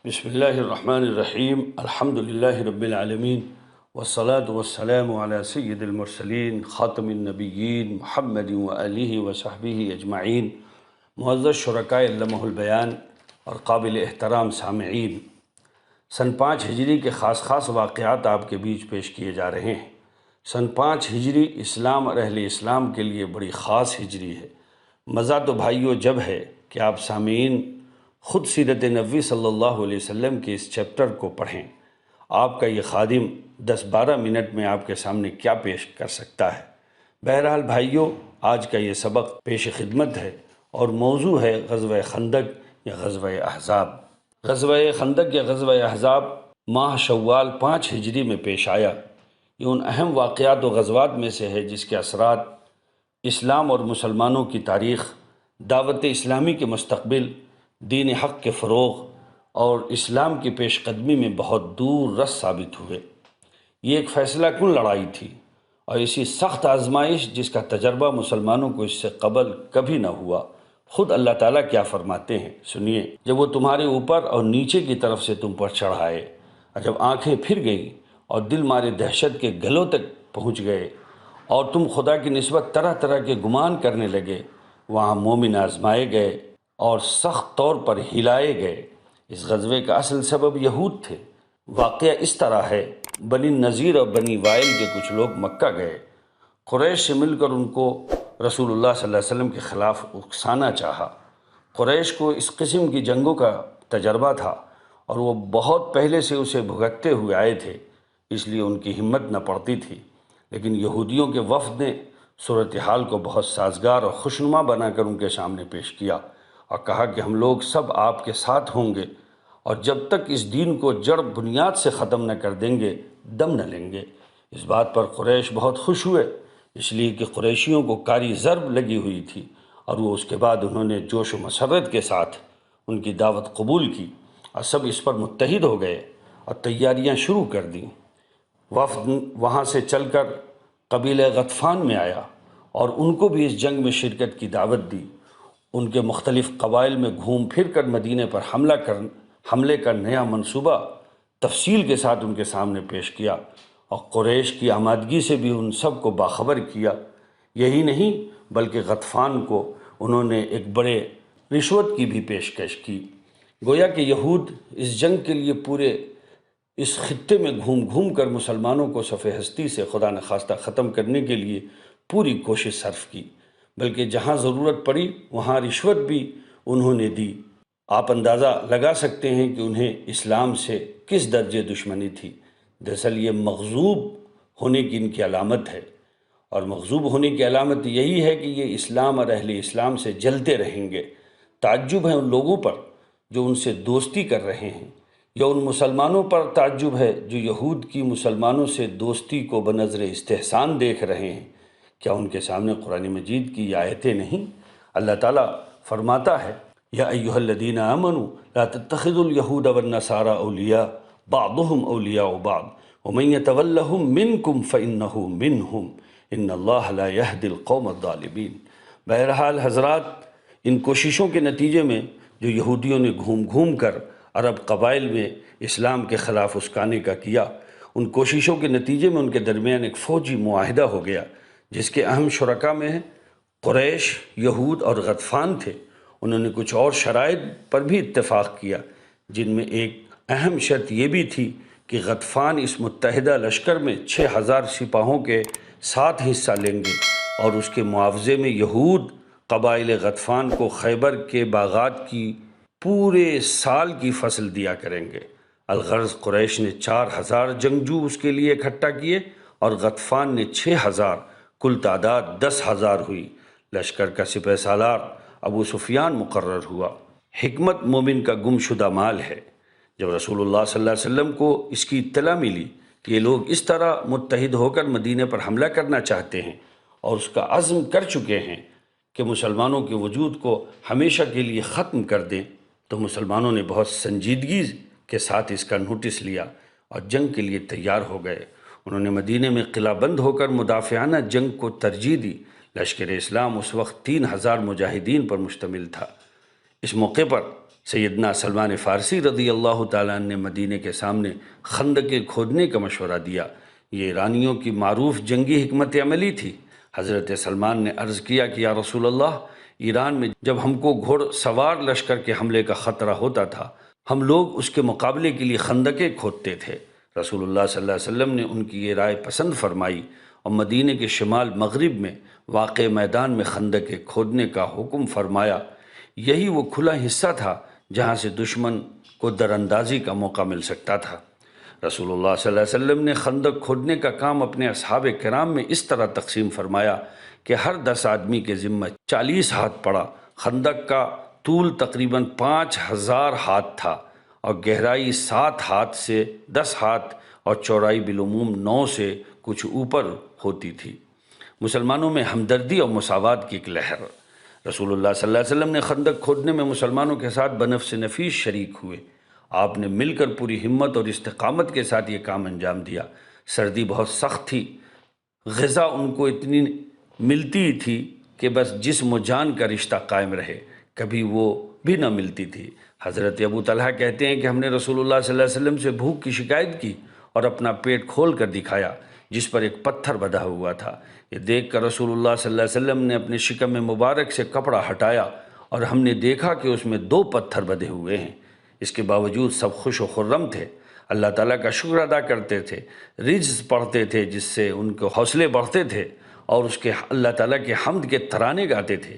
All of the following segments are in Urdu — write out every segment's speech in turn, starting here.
بسم اللہ الرحمن الرحیم الحمد للہ رب العالمین والصلاة والسلام علی سید المرسلین خاتم النبیین محمد وآلہ وصحبہ اجمعین۔ معزز شرکائے علمہ البیان اور قابل احترام سامعین، سن 5 ہجری کے خاص واقعات آپ کے بیچ پیش کیے جا رہے ہیں۔ سن 5 ہجری اسلام اور اہل اسلام کے لیے بڑی خاص ہجری ہے۔ مزہ تو بھائیو جب ہے کہ آپ سامعین خود سیرت نبوی صلی اللہ علیہ وسلم کے اس چیپٹر کو پڑھیں۔ آپ کا یہ خادم 10-12 منٹ میں آپ کے سامنے کیا پیش کر سکتا ہے؟ بہرحال بھائیو، آج کا یہ سبق پیش خدمت ہے اور موضوع ہے غزوہ خندق یا غزوہ احزاب۔ غزوہ خندق یا غزوہ احزاب ماہ شوال 5 ہجری میں پیش آیا۔ یہ ان اہم واقعات و غزوات میں سے ہے جس کے اثرات اسلام اور مسلمانوں کی تاریخ، دعوت اسلامی کے مستقبل، دین حق کے فروغ اور اسلام کی پیش قدمی میں بہت دور رس ثابت ہوئے۔ یہ ایک فیصلہ کن لڑائی تھی اور اسی سخت آزمائش جس کا تجربہ مسلمانوں کو اس سے قبل کبھی نہ ہوا۔ خود اللہ تعالیٰ کیا فرماتے ہیں، سنیے۔ جب وہ تمہارے اوپر اور نیچے کی طرف سے تم پر چڑھائے، اور جب آنکھیں پھر گئیں اور دل مارے دہشت کے گلوں تک پہنچ گئے اور تم خدا کی نسبت طرح طرح کے گمان کرنے لگے، وہاں مومن آزمائے گئے اور سخت طور پر ہلائے گئے۔ اس غزوے کا اصل سبب یہود تھے۔ واقعہ اس طرح ہے، بنی نذیر اور بنی وائل کے کچھ لوگ مکہ گئے۔ قریش سے مل کر ان کو رسول اللہ صلی اللہ علیہ وسلم کے خلاف اکسانا چاہا۔ قریش کو اس قسم کی جنگوں کا تجربہ تھا اور وہ بہت پہلے سے اسے بھگتتے ہوئے آئے تھے، اس لیے ان کی ہمت نہ پڑتی تھی۔ لیکن یہودیوں کے وفد نے صورتحال کو بہت سازگار اور خوشنما بنا کر ان کے سامنے پیش کیا اور کہا کہ ہم لوگ سب آپ کے ساتھ ہوں گے اور جب تک اس دین کو جڑ بنیاد سے ختم نہ کر دیں گے دم نہ لیں گے۔ اس بات پر قریش بہت خوش ہوئے، اس لیے کہ قریشیوں کو کاری ضرب لگی ہوئی تھی اور وہ اس کے بعد انہوں نے جوش و مسرت کے ساتھ ان کی دعوت قبول کی اور سب اس پر متحد ہو گئے اور تیاریاں شروع کر دیں۔ وفد وہاں سے چل کر قبیلہ غطفان میں آیا اور ان کو بھی اس جنگ میں شرکت کی دعوت دی۔ ان کے مختلف قبائل میں گھوم پھر کر مدینے پر حملے کا نیا منصوبہ تفصیل کے ساتھ ان کے سامنے پیش کیا اور قریش کی آمادگی سے بھی ان سب کو باخبر کیا۔ یہی نہیں بلکہ غطفان کو انہوں نے ایک بڑے رشوت کی بھی پیشکش کی۔ گویا کہ یہود اس جنگ کے لیے پورے اس خطے میں گھوم گھوم کر مسلمانوں کو صف ہستی سے خدا نخواستہ ختم کرنے کے لیے پوری کوشش صرف کی، بلکہ جہاں ضرورت پڑی وہاں رشوت بھی انہوں نے دی۔ آپ اندازہ لگا سکتے ہیں کہ انہیں اسلام سے کس درجے دشمنی تھی۔ دراصل یہ مغضوب ہونے کی ان کی علامت ہے، اور مغضوب ہونے کی علامت یہی ہے کہ یہ اسلام اور اہل اسلام سے جلتے رہیں گے۔ تعجب ہے ان لوگوں پر جو ان سے دوستی کر رہے ہیں، یا ان مسلمانوں پر تعجب ہے جو یہود کی مسلمانوں سے دوستی کو بنظر استحسان دیکھ رہے ہیں۔ کیا ان کے سامنے قرآن مجید کی یہ آیتیں نہیں؟ اللہ تعالیٰ فرماتا ہے، یا ایھا الذین آمنوا لا تتخذوا اليہود والنصارى اولیاء بعضهم اولیاء بعض ومن یتولہم منکم فانہ منہم ان اللہ لا یہدی القوم الظالمین۔ بہرحال حضرات، ان کوششوں کے نتیجے میں جو یہودیوں نے گھوم گھوم کر عرب قبائل میں اسلام کے خلاف اسکانے کا کیا، ان کوششوں کے نتیجے میں ان کے درمیان ایک فوجی معاہدہ ہو گیا جس کے اہم شرکاء میں قریش، یہود اور غطفان تھے۔ انہوں نے کچھ اور شرائط پر بھی اتفاق کیا، جن میں ایک اہم شرط یہ بھی تھی کہ غطفان اس متحدہ لشکر میں 6000 سپاہوں کے ساتھ حصہ لیں گے، اور اس کے معاوضے میں یہود قبائل غطفان کو خیبر کے باغات کی پورے سال کی فصل دیا کریں گے۔ الغرض قریش نے 4000 جنگجو اس کے لیے اکٹھا کیے اور غطفان نے 6000، کل تعداد 10,000 ہوئی۔ لشکر کا سپہ سالار ابو سفیان مقرر ہوا۔ حکمت مومن کا گم شدہ مال ہے۔ جب رسول اللہ صلی اللہ علیہ وسلم کو اس کی اطلاع ملی کہ یہ لوگ اس طرح متحد ہو کر مدینے پر حملہ کرنا چاہتے ہیں اور اس کا عزم کر چکے ہیں کہ مسلمانوں کے وجود کو ہمیشہ کے لیے ختم کر دیں، تو مسلمانوں نے بہت سنجیدگی کے ساتھ اس کا نوٹس لیا اور جنگ کے لیے تیار ہو گئے۔ انہوں نے مدینے میں قلعہ بند ہو کر مدافعانہ جنگ کو ترجیح دی۔ لشکر اسلام اس وقت 3000 مجاہدین پر مشتمل تھا۔ اس موقع پر سیدنا سلمان فارسی رضی اللہ تعالیٰ عنہ نے مدینے کے سامنے خندقیں کھودنے کا مشورہ دیا۔ یہ ایرانیوں کی معروف جنگی حکمت عملی تھی۔ حضرت سلمان نے عرض کیا کہ یا رسول اللہ، ایران میں جب ہم کو گھوڑ سوار لشکر کے حملے کا خطرہ ہوتا تھا، ہم لوگ اس کے مقابلے کے لیے خندقیں کھودتے تھے۔ رسول اللہ صلی اللہ علیہ وسلم نے ان کی یہ رائے پسند فرمائی اور مدینے کے شمال مغرب میں واقع میدان میں خندقیں کھودنے کا حکم فرمایا۔ یہی وہ کھلا حصہ تھا جہاں سے دشمن کو دراندازی کا موقع مل سکتا تھا۔ رسول اللہ صلی اللہ علیہ وسلم نے خندق کھودنے کا کام اپنے اصحاب کرام میں اس طرح تقسیم فرمایا کہ ہر 10 آدمی کے ذمہ 40 ہاتھ پڑا۔ خندق کا طول تقریباً 5000 ہاتھ تھا اور گہرائی 7 ہاتھ سے 10 ہاتھ اور چوڑائی بالعموم 9 سے کچھ اوپر ہوتی تھی۔ مسلمانوں میں ہمدردی اور مساوات کی ایک لہر۔ رسول اللہ صلی اللہ علیہ وسلم نے خندق کھودنے میں مسلمانوں کے ساتھ بنفس نفیس شریک ہوئے۔ آپ نے مل کر پوری ہمت اور استقامت کے ساتھ یہ کام انجام دیا۔ سردی بہت سخت تھی، غذا ان کو اتنی ملتی تھی کہ بس جسم و جان کا رشتہ قائم رہے، کبھی وہ بھی نہ ملتی تھی۔ حضرت ابو طلحہ کہتے ہیں کہ ہم نے رسول اللہ صلی اللہ علیہ وسلم سے بھوک کی شکایت کی اور اپنا پیٹ کھول کر دکھایا جس پر ایک پتھر بندھا ہوا تھا۔ یہ دیکھ کر رسول اللہ صلی اللہ علیہ وسلم نے اپنے شکم مبارک سے کپڑا ہٹایا اور ہم نے دیکھا کہ اس میں 2 پتھر بندھے ہوئے ہیں۔ اس کے باوجود سب خوش و خرم تھے، اللہ تعالیٰ کا شکر ادا کرتے تھے، رجز پڑھتے تھے جس سے ان کے حوصلے بڑھتے تھے اور اس کے اللہ تعالیٰ کے حمد کے ترانے گاتے تھے۔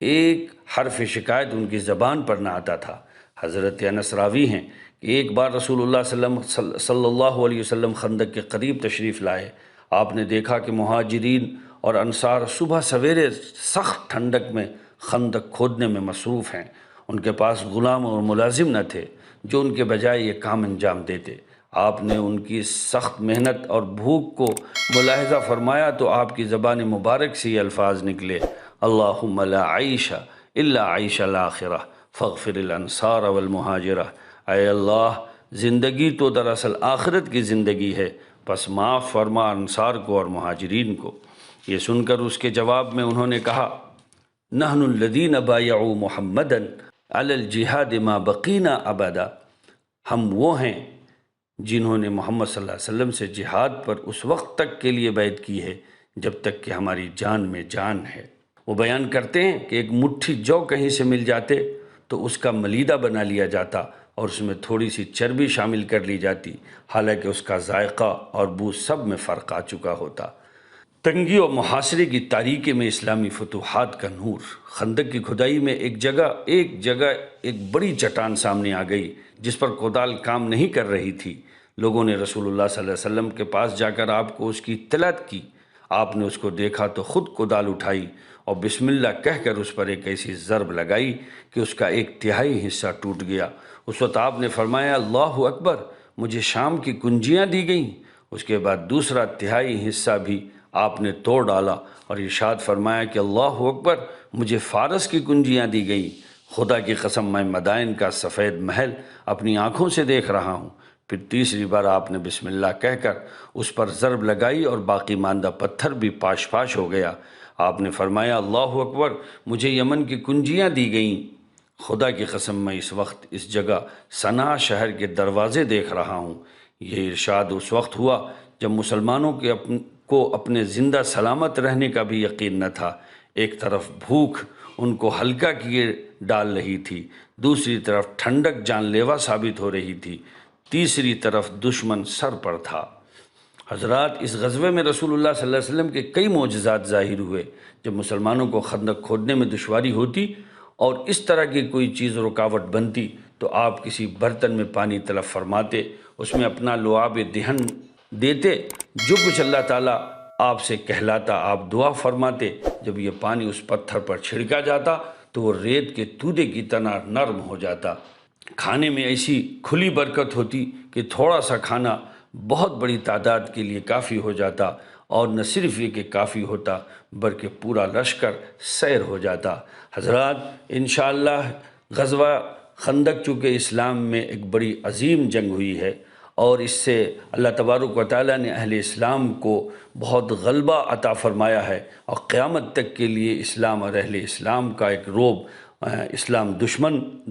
ایک حرف شکایت ان کی زبان پر نہ آتا تھا۔ حضرت انس راوی ہیں کہ ایک بار رسول اللہ صلی اللہ علیہ وسلم خندق کے قریب تشریف لائے۔ آپ نے دیکھا کہ مہاجرین اور انصار صبح سویرے سخت ٹھنڈک میں خندق کھودنے میں مصروف ہیں۔ ان کے پاس غلام اور ملازم نہ تھے جو ان کے بجائے یہ کام انجام دیتے۔ آپ نے ان کی سخت محنت اور بھوک کو ملاحظہ فرمایا تو آپ کی زبان مبارک سے یہ الفاظ نکلے، اللہم لا عیش الا عیش الآخرہ فاغفر الانصار والمہاجرہ۔ اے اللہ، زندگی تو دراصل آخرت کی زندگی ہے، پس معاف فرما انصار کو اور مہاجرین کو۔ یہ سن کر اس کے جواب میں انہوں نے کہا، نحن الذین بایعوا محمدا علی الجہاد ما بقینا ابدا۔ ہم وہ ہیں جنہوں نے محمد صلی اللہ علیہ وسلم سے جہاد پر اس وقت تک کے لیے بیعت کی ہے جب تک کہ ہماری جان میں جان ہے۔ وہ بیان کرتے ہیں کہ ایک مٹھی جو کہیں سے مل جاتے تو اس کا ملیدہ بنا لیا جاتا اور اس میں تھوڑی سی چربی شامل کر لی جاتی، حالانکہ اس کا ذائقہ اور بو سب میں فرق آ چکا ہوتا۔ تنگی اور محاصرے کی تاریکی میں اسلامی فتوحات کا نور۔ خندق کی کھدائی میں ایک جگہ ایک بڑی چٹان سامنے آ گئی جس پر کودال کام نہیں کر رہی تھی۔ لوگوں نے رسول اللہ صلی اللہ علیہ وسلم کے پاس جا کر آپ کو اس کی اطلاع کی۔ آپ نے اس کو دیکھا تو خود کودال اٹھائی اور بسم اللہ کہہ کر اس پر ایک ایسی ضرب لگائی کہ اس کا 1/3 حصہ ٹوٹ گیا۔ اس وقت آپ نے فرمایا، اللہ اکبر، مجھے شام کی کنجیاں دی گئیں۔ اس کے بعد دوسرا 1/3 حصہ بھی آپ نے توڑ ڈالا اور ارشاد فرمایا کہ اللہ اکبر، مجھے فارس کی کنجیاں دی گئیں۔ خدا کی قسم، میں مدائن کا سفید محل اپنی آنکھوں سے دیکھ رہا ہوں۔ پھر تیسری بار آپ نے بسم اللہ کہہ کر اس پر ضرب لگائی اور باقی ماندہ پتھر بھی پاش پاش ہو گیا۔ آپ نے فرمایا، اللہ اکبر، مجھے یمن کی کنجیاں دی گئیں۔ خدا کی قسم، میں اس وقت اس جگہ صنعا شہر کے دروازے دیکھ رہا ہوں۔ یہ ارشاد اس وقت ہوا جب مسلمانوں کو اپنے زندہ سلامت رہنے کا بھی یقین نہ تھا۔ ایک طرف بھوک ان کو ہلکا کیے ڈال رہی تھی، دوسری طرف ٹھنڈک جان لیوا ثابت ہو رہی تھی، تیسری طرف دشمن سر پر تھا۔ حضرات، اس غزوے میں رسول اللہ صلی اللہ علیہ وسلم کے کئی معجزات ظاہر ہوئے۔ جب مسلمانوں کو خندق کھودنے میں دشواری ہوتی اور اس طرح کی کوئی چیز رکاوٹ بنتی تو آپ کسی برتن میں پانی طلب فرماتے، اس میں اپنا لعاب دہن دیتے، جو کچھ اللہ تعالیٰ آپ سے کہلاتا آپ دعا فرماتے۔ جب یہ پانی اس پتھر پر چھڑکا جاتا تو وہ ریت کے تودے کی طرح نرم ہو جاتا۔ کھانے میں ایسی کھلی برکت ہوتی کہ تھوڑا سا کھانا بہت بڑی تعداد کے لیے کافی ہو جاتا، اور نہ صرف یہ کہ کافی ہوتا بلکہ پورا لشکر سیر ہو جاتا۔ حضرات، انشاءاللہ غزوہ خندق چونکہ اسلام میں ایک بڑی عظیم جنگ ہوئی ہے اور اس سے اللہ تبارک و تعالیٰ نے اہل اسلام کو بہت غلبہ عطا فرمایا ہے، اور قیامت تک کے لیے اسلام اور اہل اسلام کا ایک رعب اسلام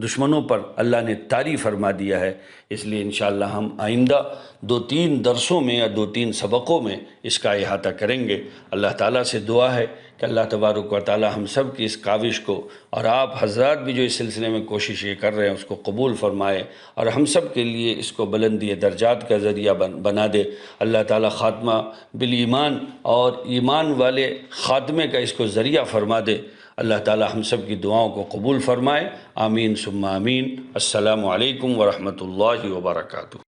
دشمنوں پر اللہ نے طاری فرما دیا ہے۔ اس لیے انشاءاللہ ہم آئندہ 2-3 درسوں میں یا 2-3 سبقوں میں اس کا احاطہ کریں گے۔ اللہ تعالیٰ سے دعا ہے کہ اللہ تبارک و تعالیٰ ہم سب کی اس کاوش کو، اور آپ حضرات بھی جو اس سلسلے میں کوشش یہ کر رہے ہیں، اس کو قبول فرمائے اور ہم سب کے لیے اس کو بلندی درجات کا ذریعہ بنا دے۔ اللہ تعالیٰ خاتمہ بالایمان اور ایمان والے خاتمے کا اس کو ذریعہ فرما دے۔ اللہ تعالیٰ ہم سب کی دعاؤں کو قبول فرمائے۔ آمین ثم آمین۔ السلام علیکم ورحمۃ اللہ وبرکاتہ۔